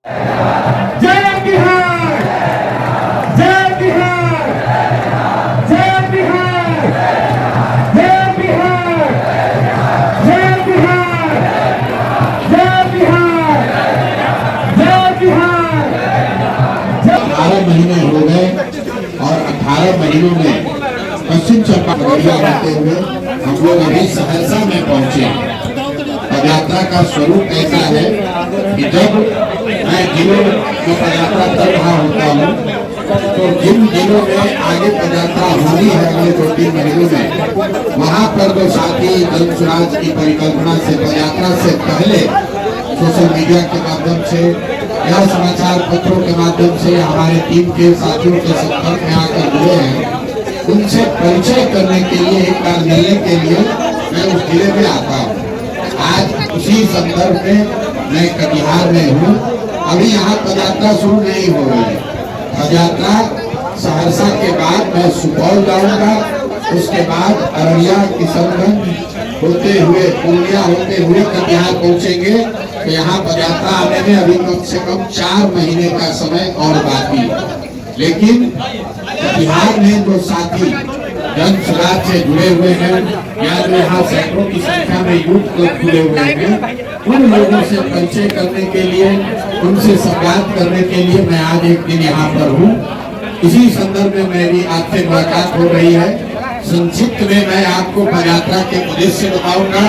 जय बिहार, जय बिहार, जय बिहार, जय बिहार, जय बिहार, जय बिहार, जय बिहार। 18 महीने हो गए और 18 महीनों में पश्चिम चंपारण रहते हुए हम लोग अभी सहरसा में पहुंचे। पदयात्रा का स्वरूप ऐसा है कि जब मैं जिलों में पदयात्रा कर रहा होता हूँ तो जिन जिलों में आगे पदयात्रा होनी है अगले 2-3 महीनों में, वहाँ पर जो साथी जन स्वराज की परिकल्पना से पदयात्रा से पहले सोशल मीडिया के माध्यम से या समाचार पत्रों के माध्यम से हमारे टीम के साथियों के संपर्क में आकर जुड़े हैं, उनसे परिचय करने के लिए, एक बार मिलने के लिए मैं उस जिले में आता हूँ। आज उसी संदर्भ में मैं कटिहार में हूँ। अभी यहाँ पदयात्रा शुरू नहीं हो रही है। पदयात्रा सहरसा के बाद मैं सुपौल जाऊंगा, उसके बाद अररिया, किशनगंज होते हुए, पूर्णिया होते हुए कटिहार पहुँचेंगे। तो यहाँ पदयात्रा आने में अभी कम से कम 4 महीने का समय और बाकी है। लेकिन बिहार में जो साथी जन स्वराज से जुड़े हुए हैं या जो यहाँ सैकड़ों की संख्या में यूथ क्लब जुड़े हुए हैं, उन लोगों से परिचय करने के लिए, उनसे संवाद करने के लिए मैं आज एक दिन यहाँ पर हूँ। इसी संदर्भ में मेरी आपसे मुलाकात हो रही है। संक्षिप्त में मैं आपको पदयात्रा के उद्देश्य बताऊंगा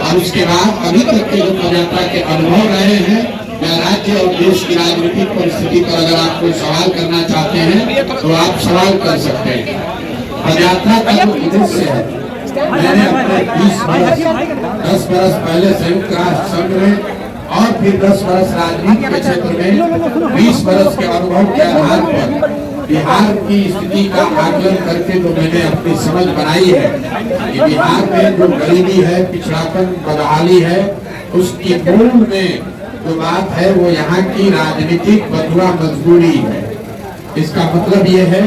और उसके बाद अभी तक के जो पदयात्रा के अनुभव रहे हैं या राज्य और देश की राजनीतिक परिस्थिति पर अगर आप कोई सवाल करना चाहते हैं तो आप सवाल कर सकते हैं। पदयात्रा का जो उद्देश्य है, मैंने अपने 10 बरस पहले संयुक्त राष्ट्र संघ में और फिर 10 बरस राजनीति के क्षेत्र में 20 बरस के अनुभव के आधार पर बिहार की स्थिति का आकलन करके जो मैंने अपनी समझ बनाई है कि बिहार में जो गरीबी है, पिछड़ापन, बदहाली है, उसकी मूल में जो बात है वो यहाँ की राजनीतिक बदुआ मजबूरी है। इसका मतलब ये है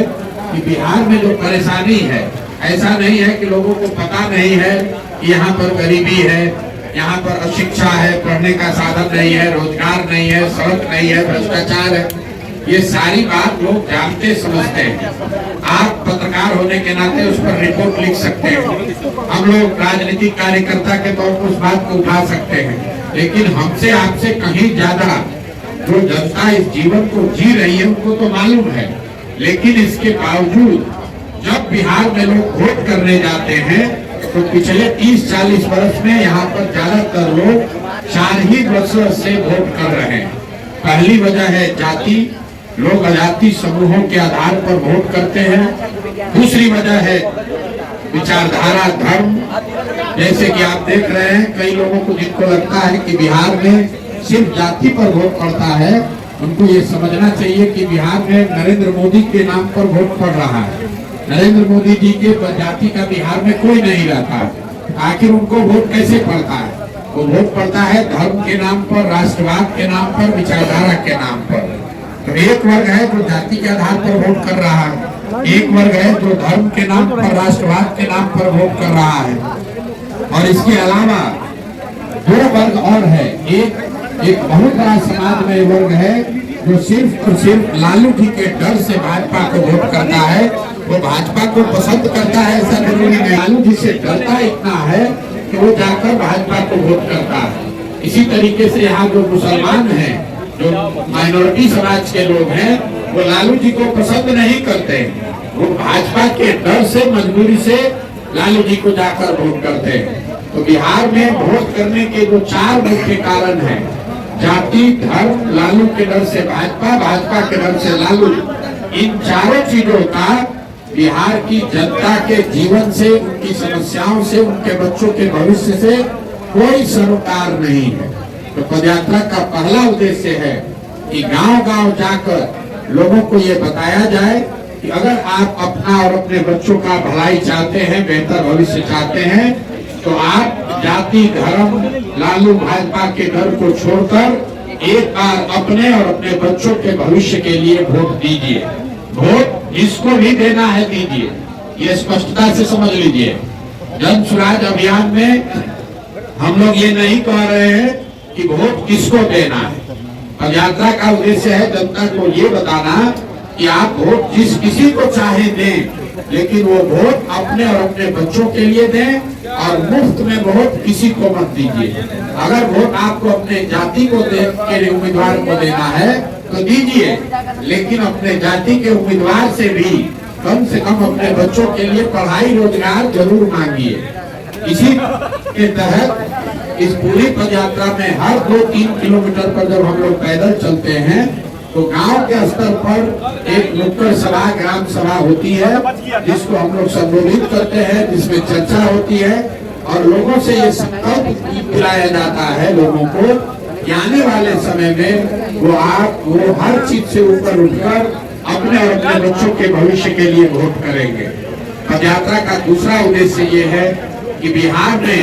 कि बिहार में जो परेशानी है, ऐसा नहीं है कि लोगों को पता नहीं है कि यहाँ पर गरीबी है, यहाँ पर अशिक्षा है, पढ़ने का साधन नहीं है, रोजगार नहीं है, सड़क नहीं है, भ्रष्टाचार है। ये सारी बात लोग जानते समझते हैं। आप पत्रकार होने के नाते उस पर रिपोर्ट लिख सकते हैं, हम लोग राजनीतिक कार्यकर्ता के तौर पर उस बात को उठा सकते हैं, लेकिन हमसे आपसे कहीं ज्यादा जो जनता इस जीवन को जी रही है उनको तो मालूम है। लेकिन इसके बावजूद जब बिहार में लोग वोट करने जाते हैं तो पिछले 30-40 वर्ष में यहाँ पर ज्यादातर लोग 4 ही वर्षों से वोट कर रहे हैं। पहली वजह है जाति, लोग अजाति समूहों के आधार पर वोट करते हैं। दूसरी वजह है विचारधारा, धर्म। जैसे कि आप देख रहे हैं कई लोगों को जिनको लगता है कि बिहार में सिर्फ जाति पर वोट पड़ता है, उनको ये समझना चाहिए कि बिहार में नरेंद्र मोदी के नाम पर वोट पड़ रहा है। नरेंद्र मोदी जी के जाति का बिहार में कोई नहीं रहता। आखिर उनको वोट कैसे पड़ता है? वो वोट पड़ता है धर्म के नाम पर, राष्ट्रवाद के नाम पर, विचारधारा के नाम पर। तो एक वर्ग है जो जाति के आधार पर वोट कर रहा है, एक वर्ग है जो धर्म के नाम पर, राष्ट्रवाद के नाम पर वोट कर रहा है। और इसके अलावा 2 वर्ग और है। एक बहुत बड़ा समाज में वर्ग है जो सिर्फ और सिर्फ लालू जी के डर से भाजपा को वोट करता है। वो भाजपा को पसंद करता है ऐसा जरूरी नहीं, लालू जी से डरता इतना है कि वो जाकर भाजपा को वोट करता है। इसी तरीके से यहाँ जो मुसलमान हैं, जो माइनॉरिटी समाज के लोग हैं, वो लालू जी को पसंद नहीं करते, वो भाजपा के डर से, मजबूरी से लालू जी को जाकर वोट करते हैं। तो बिहार में वोट करने के जो 4 मुख्य कारण हैं, जाति, धर्म, लालू के डर से भाजपा, भाजपा के डर से लालू, इन चारों चीजों का बिहार की जनता के जीवन से, उनकी समस्याओं से, उनके बच्चों के भविष्य से कोई सरोकार नहीं है। तो पदयात्रा का पहला उद्देश्य है कि गांव-गांव जाकर लोगों को ये बताया जाए कि अगर आप अपना और अपने बच्चों का भलाई चाहते हैं, बेहतर भविष्य चाहते हैं, तो आप जाति, धर्म, लालू भाजपा के डर को छोड़कर एक बार अपने और अपने बच्चों के भविष्य के लिए वोट दीजिए। वोट जिसको भी देना है दीजिए, ये स्पष्टता से समझ लीजिए। जन स्वराज अभियान में हम लोग ये नहीं कह रहे हैं कि वोट किसको देना है। पद यात्रा का उद्देश्य है जनता को ये बताना कि आप वोट जिस किसी को चाहे दें, लेकिन वो वोट अपने और अपने बच्चों के लिए दें और मुफ्त में वोट किसी को मत दीजिए। अगर वोट आपको अपने जाति को के उम्मीदवार को देना है तो दीजिए, लेकिन अपने जाति के उम्मीदवार से भी कम से कम अपने बच्चों के लिए पढ़ाई रोजगार जरूर मांगिए। इसी के तहत इस पूरी पद यात्रा में हर 2-3 किलोमीटर पर जब हम लोग पैदल चलते हैं तो गांव के स्तर पर एक नुक्कड़ सभा, ग्राम सभा होती है, जिसको हम लोग संबोधित करते हैं, जिसमें चर्चा होती है और लोगों से ये संकल्प दिलाया जाता है लोगों को कि आने वाले समय में वो हर चीज से ऊपर उठकर अपने और अपने बच्चों के भविष्य के लिए वोट करेंगे। पद यात्रा का दूसरा उद्देश्य ये है कि बिहार में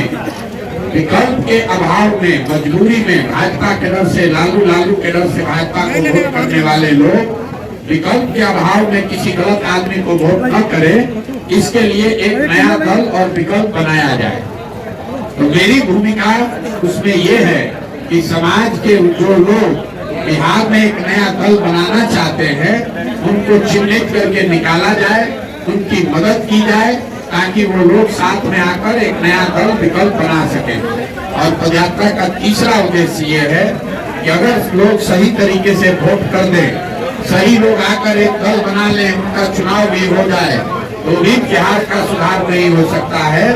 विकल्प के अभाव में, मजबूरी में भाजपा के डर से, लालू के डर से भाजपा को वोट करने वाले लोग विकल्प के अभाव में किसी गलत आदमी को वोट न करें, इसके लिए एक नया दल और विकल्प बनाया जाए। तो मेरी भूमिका उसमें ये है कि समाज के जो लोग बिहार में एक नया दल बनाना चाहते हैं उनको चिन्हित करके निकाला जाए, उनकी मदद की जाए ताकि वो लोग साथ में आकर एक नया दल विकल्प बना सके। और पदयात्रा का तीसरा उद्देश्य ये है कि अगर लोग सही तरीके से वोट कर दें, सही लोग आकर एक दल बना लें, उनका चुनाव भी हो जाए, तो भी बिहार का सुधार नहीं हो सकता है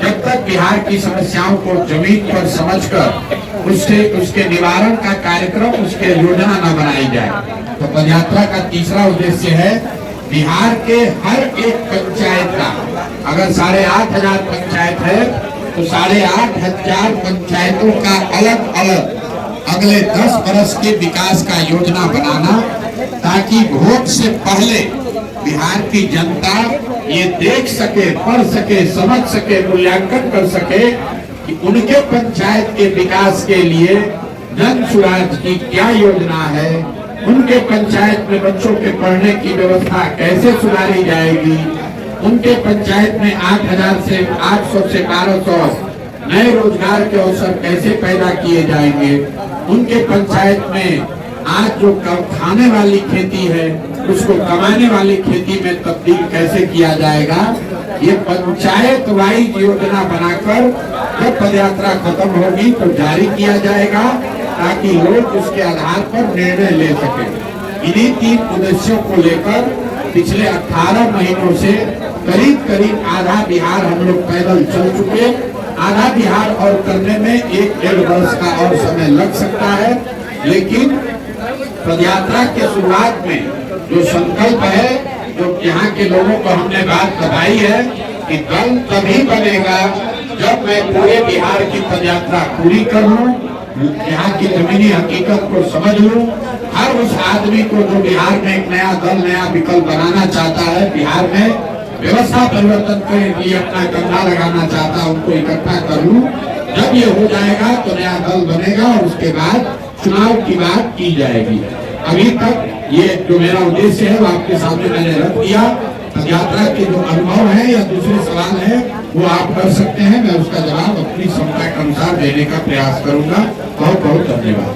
जब तक बिहार की समस्याओं को जमीन पर समझकर उसके निवारण का कार्यक्रम, उसके योजना न बनाई जाए। तो पदयात्रा का तीसरा उद्देश्य है बिहार के हर एक पंचायत का, अगर 8,500 पंचायत है तो 8,500 पंचायतों का अलग अलग अगले 10 वर्ष के विकास का योजना बनाना, ताकि वोट से पहले बिहार की जनता ये देख सके, पढ़ सके, समझ सके, मूल्यांकन कर सके कि उनके पंचायत के विकास के लिए जन सुराज की क्या योजना है, उनके पंचायत में बच्चों के पढ़ने की व्यवस्था कैसे सुधारी जाएगी, उनके पंचायत में 8,000 से 800 से 1,200 नए रोजगार के अवसर कैसे पैदा किए जाएंगे, उनके पंचायत में आज जो खाने वाली खेती है उसको कमाने वाली खेती में तब्दील कैसे किया जाएगा। ये पंचायत वाइज योजना बनाकर जब पदयात्रा खत्म होगी तो जारी किया जाएगा ताकि लोग उसके आधार पर निर्णय ले सके। इन्हीं 3 उद्देश्यों को लेकर पिछले 18 महीनों से करीब आधा बिहार हम लोग पैदल चल चुके। आधा बिहार और करने में 1-1.5 वर्ष का और समय लग सकता है, लेकिन पदयात्रा के शुरुआत में जो संकल्प है, जो यहाँ के लोगों को हमने बात बताई है कि दल तभी बनेगा जब मैं पूरे बिहार की पदयात्रा पूरी कर लूं, यहाँ की जमीनी हकीकत को समझ लूं, हर उस आदमी को जो बिहार में एक नया दल, नया विकल्प बनाना चाहता है, बिहार में व्यवस्था परिवर्तन के लिए अपना कंधा लगाना चाहता है, उनको इकट्ठा कर लूं। जब ये हो जाएगा तो नया दल बनेगा और उसके बाद चुनाव की बात की जाएगी। अभी तक ये जो मेरा उद्देश्य है वो आपके सामने मैंने रख दिया। पदयात्रा के जो अनुभव है या दूसरे सवाल है वो आप कर सकते हैं, मैं उसका जवाब अपनी क्षमता के अनुसार देने का प्रयास करूंगा। बहुत बहुत धन्यवाद।